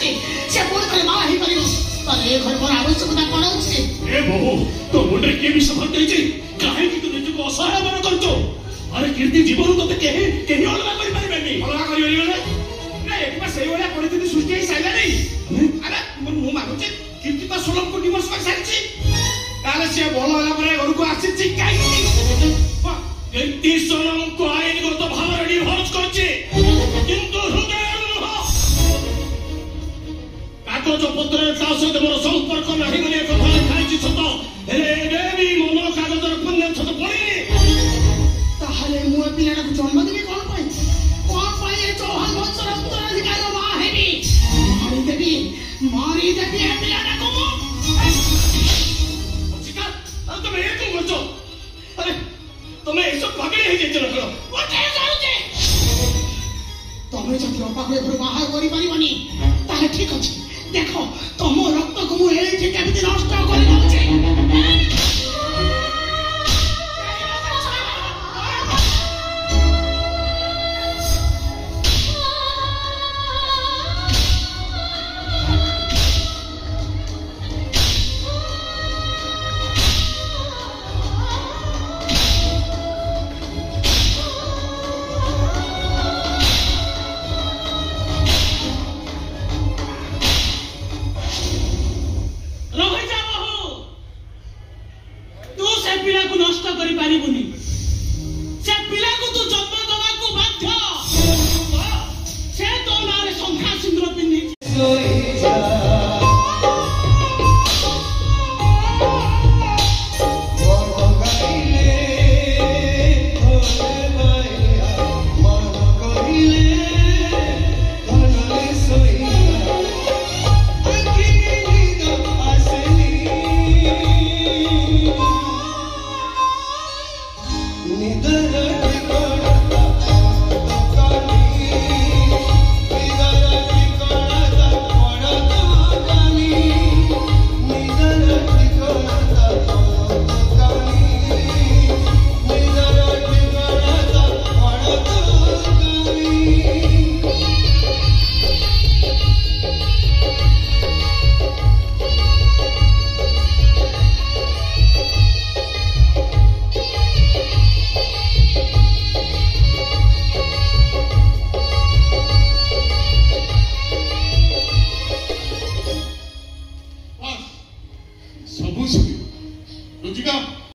ଅଛି ସେ ପୁଣି ଥରେ ମା ହେଇପାରିବ ତାହେଲେ ଏ ଘରେ ମୋର ଆବଶ୍ୟକତା କ'ଣ ଅଛି ଏ ବୋହୁ ତୋ ମୁଣ୍ଡରେ କିଏ ବିଷ ଭରି ଦେଇଛି କାହିଁକି ତୁ ନିଜକୁ ଅସହାୟ ମନେ କରୁଛୁ ଆରେ କୀର୍ତ୍ତି ଜୀବନରୁ ତତେ କେହି କେହି ଅଲଗା କରିପାରିବେନି ଅଲଗା କରିପାରିବେ ନା ଏଠି ସେଇଭଳିଆ ପରିସ୍ଥିତି ସୃଷ୍ଟି ହେଇ ସାରିଲାଣି ଆରେ ମୁଁ ମାନୁଛି କୀର୍ତ୍ତି ତ ଷୋଳଙ୍କୁ ଡିଭୋର୍ସ କରିସାରିଛି ତାହେଲେ ସେ ଭଲ ହେଲା ପରେ ଘରକୁ ଆସିଛି କାହିଁକି କୀର୍ତ୍ତି ଷୋଳଙ୍କୁ ଆଇନଗତ ଭାବରେ ଡିଭୋର୍ସ କରିଛି କିନ୍ତୁ ହୃଦୟରୁ ନୁହଁ କାଗଜ ପତ୍ରରେ ତା ସହିତ ମୋର ସମ୍ପର୍କ ନାହିଁ ବୋଲି ଏକ କଥା ଲେଖାଇଛି ସତ ହେଲେ ଏବେ ବି ମନ କାଗଜର ପୁଣ୍ୟ ସତ ପଡ଼ିନି ତାହେଲେ ମୁଁ ଏ ପିଲାଟାକୁ ଜନ୍ମ ଦେବି କ'ଣ ପାଇଁ ଏ ଚୌହାନ ବଂଶର ଉତ୍ତରାଧିକାରୀ ମା ହେବି ମାରିଦେବି ଏ ପିଲାଟାକୁ ମୁଁ ତମେ ଏ କଣ କରୁଛ ଆରେ ତମେ ଏସବୁ ପାଗଳି ହେଇଯାଇଛ ନା ତମେ ଯଦି ଅପାକୁ ଏପରି ବାହାର କରିପାରିବନି